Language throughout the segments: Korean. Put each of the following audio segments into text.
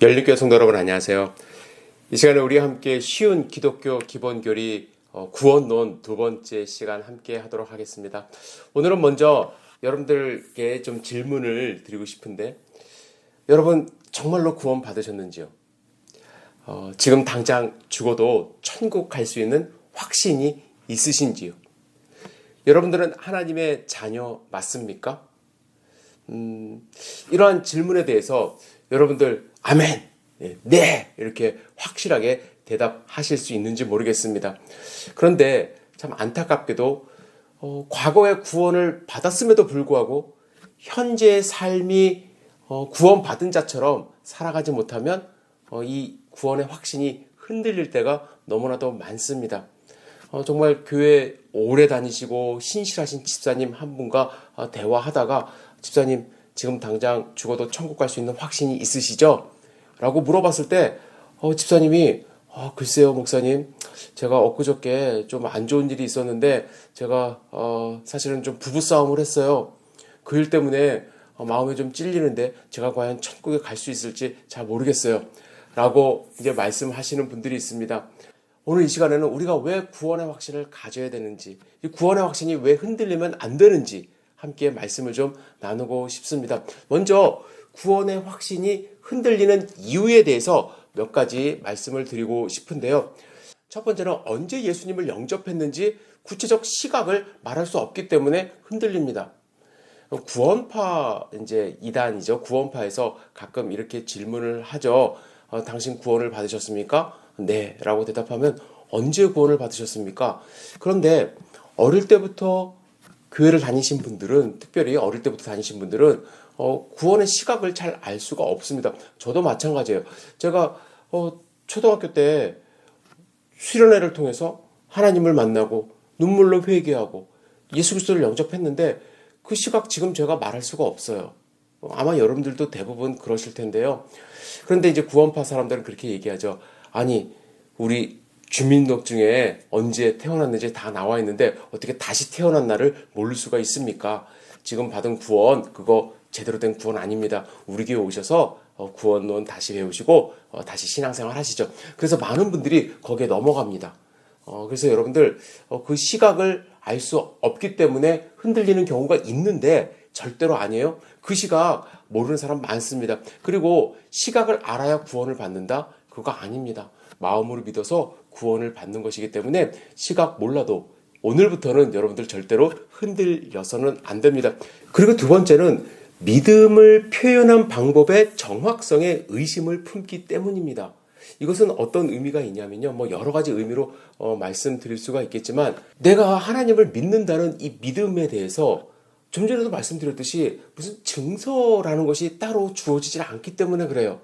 열린교회 성도 여러분 안녕하세요. 이 시간에 우리 함께 쉬운 기독교 기본교리 구원론 두 번째 시간 함께 하도록 하겠습니다. 오늘은 먼저 여러분들께 좀 질문을 드리고 싶은데, 여러분 정말로 구원 받으셨는지요? 지금 당장 죽어도 천국 갈 수 있는 확신이 있으신지요? 여러분들은 하나님의 자녀 맞습니까? 이러한 질문에 대해서 여러분들 아멘, 네 이렇게 확실하게 대답하실 수 있는지 모르겠습니다. 그런데 참 안타깝게도 과거의 구원을 받았음에도 불구하고 현재의 삶이 구원받은 자처럼 살아가지 못하면 이 구원의 확신이 흔들릴 때가 너무나도 많습니다. 정말 교회 오래 다니시고 신실하신 집사님 한 분과 대화하다가, 집사님 지금 당장 죽어도 천국 갈 수 있는 확신이 있으시죠? 라고 물어봤을 때 집사님이 글쎄요 목사님, 제가 엊그저께 좀 안 좋은 일이 있었는데 제가 사실은 좀 부부싸움을 했어요. 그 일 때문에 마음에 좀 찔리는데 제가 과연 천국에 갈 수 있을지 잘 모르겠어요. 라고 이제 말씀하시는 분들이 있습니다. 오늘 이 시간에는 우리가 왜 구원의 확신을 가져야 되는지, 이 구원의 확신이 왜 흔들리면 안 되는지 함께 말씀을 좀 나누고 싶습니다. 먼저 구원의 확신이 흔들리는 이유에 대해서 몇 가지 말씀을 드리고 싶은데요. 첫 번째는 언제 예수님을 영접했는지 구체적 시각을 말할 수 없기 때문에 흔들립니다. 구원파 이제 이단이죠. 구원파에서 가끔 이렇게 질문을 하죠. 당신 구원을 받으셨습니까? 네 라고 대답하면 언제 구원을 받으셨습니까? 그런데 어릴 때부터 교회를 다니신 분들은, 특별히 어릴 때부터 다니신 분들은 구원의 시각을 잘 알 수가 없습니다. 저도 마찬가지예요. 제가 초등학교 때 수련회를 통해서 하나님을 만나고 눈물로 회개하고 예수 그리스도를 영접했는데 그 시각 지금 제가 말할 수가 없어요. 아마 여러분들도 대부분 그러실 텐데요. 그런데 이제 구원파 사람들은 그렇게 얘기하죠. 아니, 우리 주민등록증에 언제 태어났는지 다 나와 있는데 어떻게 다시 태어난 날을 모를 수가 있습니까? 지금 받은 구원, 그거 제대로 된 구원 아닙니다. 우리 교회 오셔서 구원론 다시 배우시고 다시 신앙생활 하시죠. 그래서 많은 분들이 거기에 넘어갑니다. 그래서 여러분들 그 시각을 알 수 없기 때문에 흔들리는 경우가 있는데 절대로 아니에요. 그 시각 모르는 사람 많습니다. 그리고 시각을 알아야 구원을 받는다? 그거 아닙니다. 마음으로 믿어서 구원을 받는 것이기 때문에 시각 몰라도 오늘부터는 여러분들 절대로 흔들려서는 안 됩니다. 그리고 두 번째는 믿음을 표현한 방법의 정확성에 의심을 품기 때문입니다. 이것은 어떤 의미가 있냐면요. 여러 가지 의미로 말씀드릴 수가 있겠지만, 내가 하나님을 믿는다는 이 믿음에 대해서 좀 전에도 말씀드렸듯이 무슨 증서라는 것이 따로 주어지지 않기 때문에 그래요.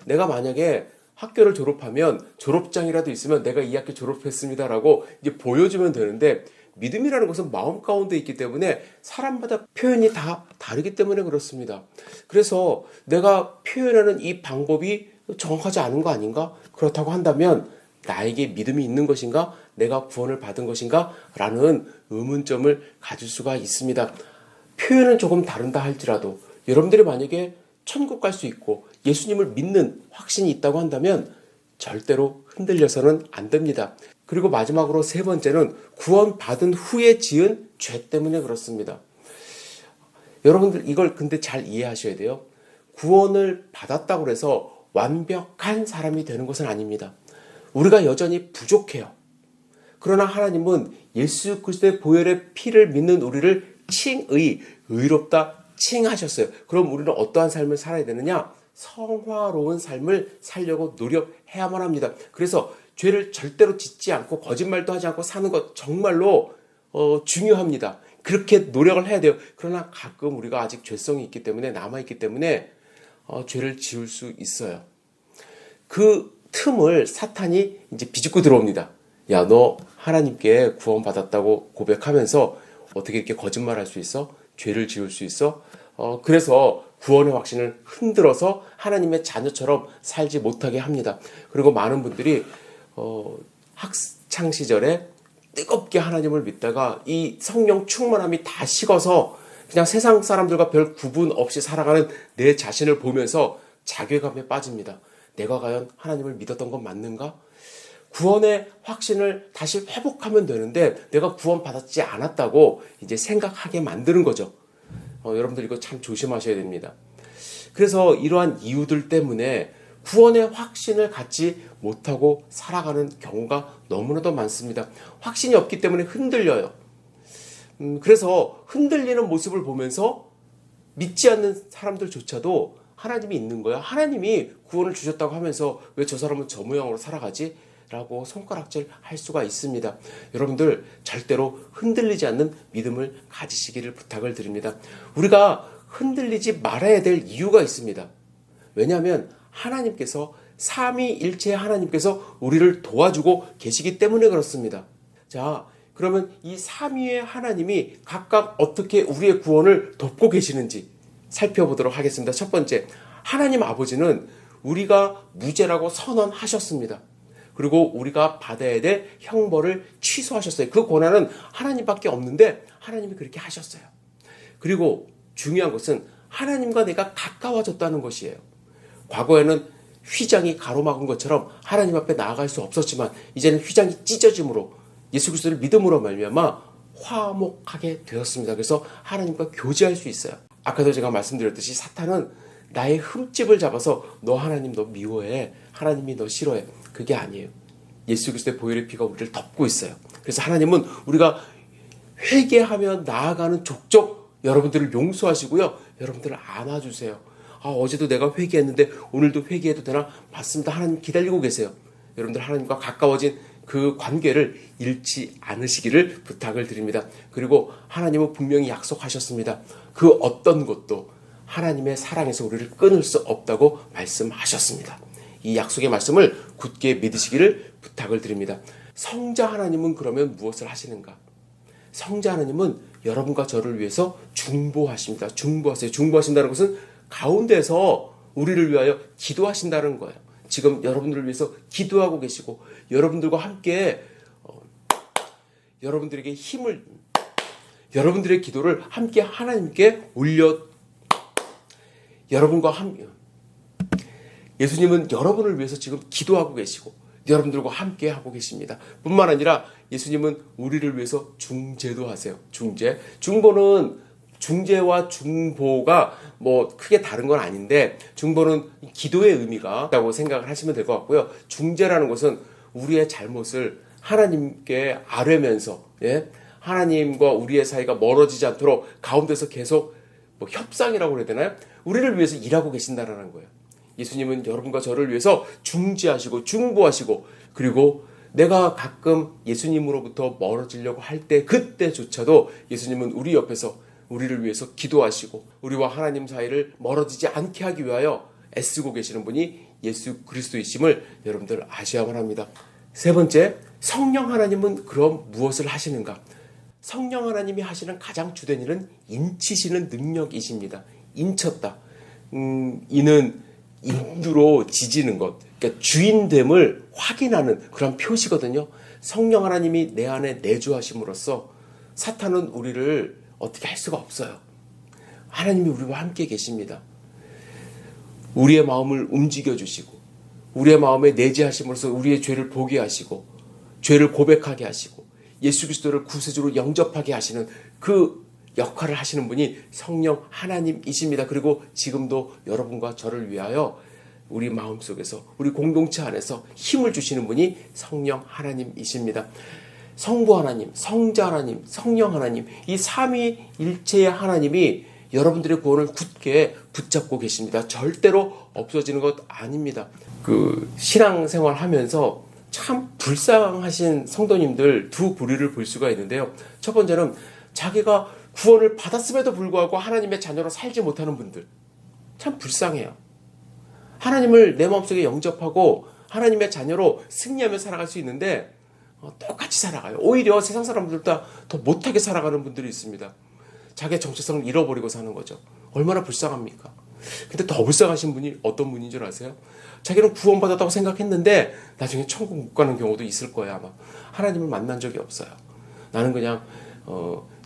내가 만약에 학교를 졸업하면 졸업장이라도 있으면 내가 이 학교 졸업했습니다라고 이제 보여주면 되는데, 믿음이라는 것은 마음 가운데 있기 때문에 사람마다 표현이 다 다르기 때문에 그렇습니다. 그래서 내가 표현하는 이 방법이 정확하지 않은 거 아닌가? 그렇다고 한다면 나에게 믿음이 있는 것인가? 내가 구원을 받은 것인가? 라는 의문점을 가질 수가 있습니다. 표현은 조금 다른다 할지라도 여러분들이 만약에 천국 갈 수 있고 예수님을 믿는 확신이 있다고 한다면 절대로 흔들려서는 안 됩니다. 그리고 마지막으로 세 번째는 구원받은 후에 지은 죄 때문에 그렇습니다. 여러분들 이걸 근데 잘 이해하셔야 돼요. 구원을 받았다고 해서 완벽한 사람이 되는 것은 아닙니다. 우리가 여전히 부족해요. 그러나 하나님은 예수 그리스도의 보혈의 피를 믿는 우리를 의롭다 칭하셨어요. 그럼 우리는 어떠한 삶을 살아야 되느냐? 성화로운 삶을 살려고 노력해야만 합니다. 그래서 죄를 절대로 짓지 않고 거짓말도 하지 않고 사는 것 정말로 중요합니다. 그렇게 노력을 해야 돼요. 그러나 가끔 우리가 아직 죄성이 있기 때문에, 남아있기 때문에 죄를 지을 수 있어요. 그 틈을 사탄이 이제 비집고 들어옵니다. 야, 너 하나님께 구원받았다고 고백하면서 어떻게 이렇게 거짓말할 수 있어? 죄를 지을 수 있어? 그래서 구원의 확신을 흔들어서 하나님의 자녀처럼 살지 못하게 합니다. 그리고 많은 분들이 학창 시절에 뜨겁게 하나님을 믿다가 이 성령 충만함이 다 식어서 그냥 세상 사람들과 별 구분 없이 살아가는 내 자신을 보면서 자괴감에 빠집니다. 내가 과연 하나님을 믿었던 건 맞는가? 구원의 확신을 다시 회복하면 되는데 내가 구원받았지 않았다고 이제 생각하게 만드는 거죠. 여러분들 이거 참 조심하셔야 됩니다. 그래서 이러한 이유들 때문에 구원의 확신을 갖지 못하고 살아가는 경우가 너무나도 많습니다. 확신이 없기 때문에 흔들려요. 그래서 흔들리는 모습을 보면서 믿지 않는 사람들조차도 하나님이 있는 거야. 하나님이 구원을 주셨다고 하면서 왜 저 사람은 저 모양으로 살아가지? 라고 손가락질 할 수가 있습니다. 여러분들 절대로 흔들리지 않는 믿음을 가지시기를 부탁을 드립니다. 우리가 흔들리지 말아야 될 이유가 있습니다. 왜냐하면 하나님께서 삼위일체의 하나님께서 우리를 도와주고 계시기 때문에 그렇습니다. 자, 그러면 이 삼위의 하나님이 각각 어떻게 우리의 구원을 돕고 계시는지 살펴보도록 하겠습니다. 첫 번째, 하나님 아버지는 우리가 무죄라고 선언하셨습니다. 그리고 우리가 받아야 될 형벌을 취소하셨어요. 그 권한은 하나님밖에 없는데 하나님이 그렇게 하셨어요. 그리고 중요한 것은 하나님과 내가 가까워졌다는 것이에요. 과거에는 휘장이 가로막은 것처럼 하나님 앞에 나아갈 수 없었지만 이제는 휘장이 찢어짐으로 예수 그리스도를 믿음으로 말미암아 화목하게 되었습니다. 그래서 하나님과 교제할 수 있어요. 아까도 제가 말씀드렸듯이 사탄은 나의 흠집을 잡아서 너 하나님 너 미워해. 하나님이 너 싫어해. 그게 아니에요. 예수 그리스도의 보혈의 피가 우리를 덮고 있어요. 그래서 하나님은 우리가 회개하며 나아가는 족족 여러분들을 용서하시고요. 여러분들을 안아주세요. 어제도 내가 회개했는데 오늘도 회개해도 되나? 맞습니다. 하나님 기다리고 계세요. 여러분들 하나님과 가까워진 그 관계를 잃지 않으시기를 부탁을 드립니다. 그리고 하나님은 분명히 약속하셨습니다. 그 어떤 것도 하나님의 사랑에서 우리를 끊을 수 없다고 말씀하셨습니다. 이 약속의 말씀을 굳게 믿으시기를 부탁을 드립니다. 성자 하나님은 그러면 무엇을 하시는가? 성자 하나님은 여러분과 저를 위해서 중보하십니다. 중보하세요. 중보하신다는 것은 가운데서 우리를 위하여 기도하신다는 거예요. 지금 여러분들을 위해서 기도하고 계시고 여러분들과 함께 여러분들에게 힘을 여러분들의 기도를 함께 하나님께 올려 여러분과 함께 예수님은 여러분을 위해서 지금 기도하고 계시고 여러분들과 함께 하고 계십니다. 뿐만 아니라 예수님은 우리를 위해서 중재도 하세요. 중재. 중보는 중재와 중보가 뭐 크게 다른 건 아닌데 중보는 기도의 의미가 있다고 생각을 하시면 될 것 같고요. 중재라는 것은 우리의 잘못을 하나님께 아뢰면서 하나님과 우리의 사이가 멀어지지 않도록 가운데서 계속 뭐 협상이라고 해야 되나요? 우리를 위해서 일하고 계신다는 거예요. 예수님은 여러분과 저를 위해서 중재하시고 중보하시고 그리고 내가 가끔 예수님으로부터 멀어지려고 할 때 그때조차도 예수님은 우리 옆에서 우리를 위해서 기도하시고 우리와 하나님 사이를 멀어지지 않게 하기 위하여 애쓰고 계시는 분이 예수 그리스도이심을 여러분들 아셔야만 합니다. 세 번째, 성령 하나님은 그럼 무엇을 하시는가? 성령 하나님이 하시는 가장 주된 일은 인치시는 능력이십니다. 인쳤다. 이는 인두로 지지는 것, 그러니까 주인됨을 확인하는 그런 표시거든요. 성령 하나님이 내 안에 내주하심으로써 사탄은 우리를 어떻게 할 수가 없어요. 하나님이 우리와 함께 계십니다. 우리의 마음을 움직여 주시고 우리의 마음에 내재하심으로써 우리의 죄를 보게 하시고 죄를 고백하게 하시고 예수 그리스도를 구세주로 영접하게 하시는 그 역할을 하시는 분이 성령 하나님이십니다. 그리고 지금도 여러분과 저를 위하여 우리 마음속에서 우리 공동체 안에서 힘을 주시는 분이 성령 하나님이십니다. 성부 하나님, 성자 하나님, 성령 하나님 이 삼위일체의 하나님이 여러분들의 구원을 굳게 붙잡고 계십니다. 절대로 없어지는 것 아닙니다. 그 신앙생활 하면서 참 불쌍하신 성도님들 두 부류를 볼 수가 있는데요. 첫 번째는 자기가 구원을 받았음에도 불구하고 하나님의 자녀로 살지 못하는 분들. 참 불쌍해요. 하나님을 내 마음속에 영접하고 하나님의 자녀로 승리하며 살아갈 수 있는데 똑같이 살아가요. 오히려 세상 사람들보다 더 못하게 살아가는 분들이 있습니다. 자기의 정체성을 잃어버리고 사는 거죠. 얼마나 불쌍합니까? 근데 더 불쌍하신 분이 어떤 분인 줄 아세요? 자기는 구원받았다고 생각했는데 나중에 천국 못 가는 경우도 있을 거예요. 아마 하나님을 만난 적이 없어요. 나는 그냥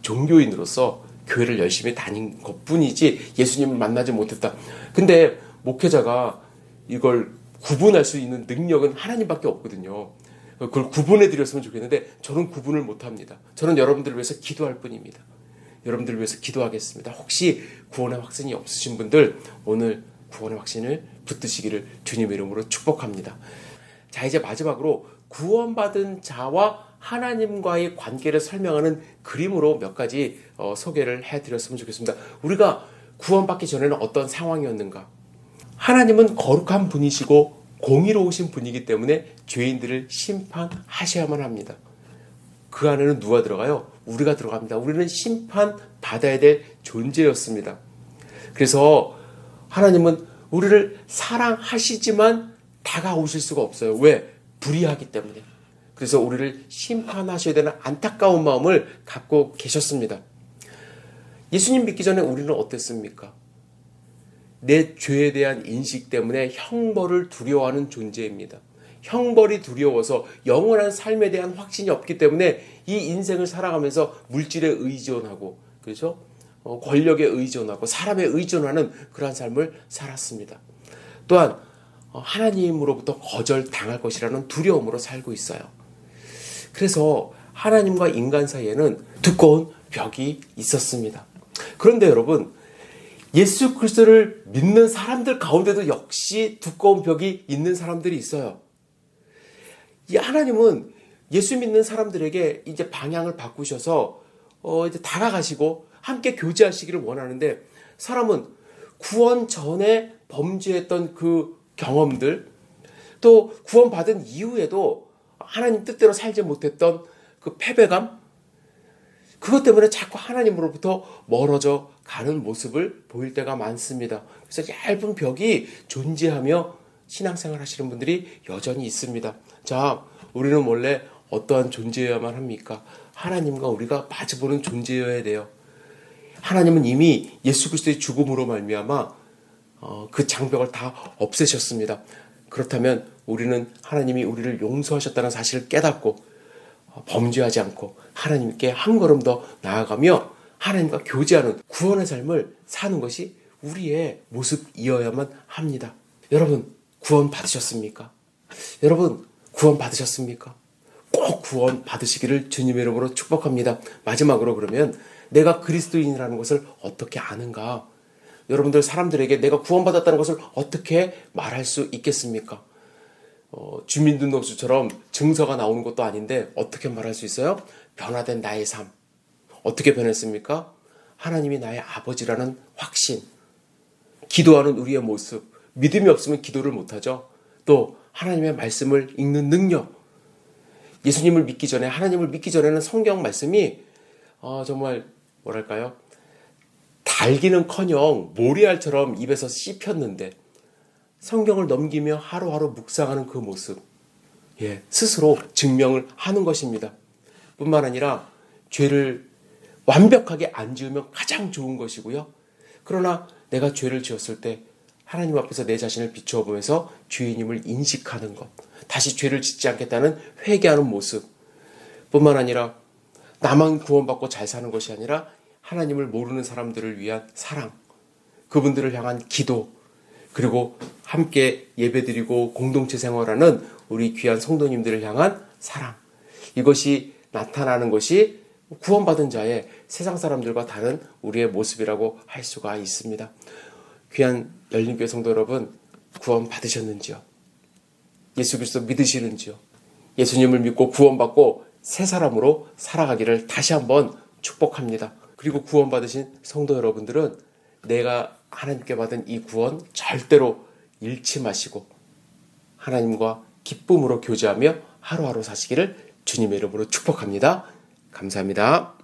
종교인으로서 교회를 열심히 다닌 것뿐이지 예수님을 만나지 못했다. 근데 목회자가 이걸 구분할 수 있는 능력은 하나님밖에 없거든요. 그걸 구분해 드렸으면 좋겠는데 저는 구분을 못합니다. 저는 여러분들을 위해서 기도할 뿐입니다. 여러분들을 위해서 기도하겠습니다. 혹시 구원의 확신이 없으신 분들 오늘 구원의 확신을 붙드시기를 주님의 이름으로 축복합니다. 자, 이제 마지막으로 구원받은 자와 하나님과의 관계를 설명하는 그림으로 몇 가지 소개를 해드렸으면 좋겠습니다. 우리가 구원받기 전에는 어떤 상황이었는가? 하나님은 거룩한 분이시고 공의로우신 분이기 때문에 죄인들을 심판하셔야만 합니다. 그 안에는 누가 들어가요? 우리가 들어갑니다. 우리는 심판받아야 될 존재였습니다. 그래서 하나님은 우리를 사랑하시지만 다가오실 수가 없어요. 왜? 불의하기 때문에. 그래서 우리를 심판하셔야 되는 안타까운 마음을 갖고 계셨습니다. 예수님 믿기 전에 우리는 어땠습니까? 내 죄에 대한 인식 때문에 형벌을 두려워하는 존재입니다. 형벌이 두려워서 영원한 삶에 대한 확신이 없기 때문에 이 인생을 살아가면서 물질에 의존하고, 그렇죠? 권력에 의존하고 사람에 의존하는 그러한 삶을 살았습니다. 또한 하나님으로부터 거절당할 것이라는 두려움으로 살고 있어요. 그래서 하나님과 인간 사이에는 두꺼운 벽이 있었습니다. 그런데 여러분, 예수 그리스도를 믿는 사람들 가운데도 역시 두꺼운 벽이 있는 사람들이 있어요. 이 하나님은 예수 믿는 사람들에게 이제 방향을 바꾸셔서 이제 다가가시고 함께 교제하시기를 원하는데, 사람은 구원 전에 범죄했던 그 경험들, 또 구원받은 이후에도 하나님 뜻대로 살지 못했던 그 패배감, 그것 때문에 자꾸 하나님으로부터 멀어져 가는 모습을 보일 때가 많습니다. 그래서 얇은 벽이 존재하며 신앙생활 하시는 분들이 여전히 있습니다. 자, 우리는 원래 어떠한 존재여야만 합니까? 하나님과 우리가 마주보는 존재여야 돼요. 하나님은 이미 예수 그리스도의 죽음으로 말미암아 그 장벽을 다 없애셨습니다. 그렇다면 우리는 하나님이 우리를 용서하셨다는 사실을 깨닫고 범죄하지 않고 하나님께 한 걸음 더 나아가며 하나님과 교제하는 구원의 삶을 사는 것이 우리의 모습이어야만 합니다. 여러분, 구원 받으셨습니까? 여러분, 구원 받으셨습니까? 꼭 구원 받으시기를 주님의 이름으로 축복합니다. 마지막으로 그러면 내가 그리스도인이라는 것을 어떻게 아는가? 여러분들 사람들에게 내가 구원받았다는 것을 어떻게 말할 수 있겠습니까? 주민등록증처럼 증서가 나오는 것도 아닌데 어떻게 말할 수 있어요? 변화된 나의 삶. 어떻게 변했습니까? 하나님이 나의 아버지라는 확신. 기도하는 우리의 모습. 믿음이 없으면 기도를 못하죠. 또 하나님의 말씀을 읽는 능력. 예수님을 믿기 전에, 하나님을 믿기 전에는 성경 말씀이 정말 뭐랄까요? 달기는커녕 모래알처럼 입에서 씹혔는데 성경을 넘기며 하루하루 묵상하는 그 모습, 스스로 증명을 하는 것입니다. 뿐만 아니라 죄를 완벽하게 안 지으면 가장 좋은 것이고요. 그러나 내가 죄를 지었을 때 하나님 앞에서 내 자신을 비추어 보면서 죄인임을 인식하는 것, 다시 죄를 짓지 않겠다는 회개하는 모습, 뿐만 아니라 나만 구원받고 잘 사는 것이 아니라 하나님을 모르는 사람들을 위한 사랑, 그분들을 향한 기도, 그리고 함께 예배드리고 공동체 생활하는 우리 귀한 성도님들을 향한 사랑, 이것이 나타나는 것이 구원받은 자의 세상 사람들과 다른 우리의 모습이라고 할 수가 있습니다. 귀한 열린교회 성도 여러분, 구원 받으셨는지요? 예수 그리스도 믿으시는지요? 예수님을 믿고 구원받고 새 사람으로 살아가기를 다시 한번 축복합니다. 그리고 구원받으신 성도 여러분들은 내가 하나님께 받은 이 구원 절대로 잃지 마시고 하나님과 기쁨으로 교제하며 하루하루 사시기를 주님의 이름으로 축복합니다. 감사합니다.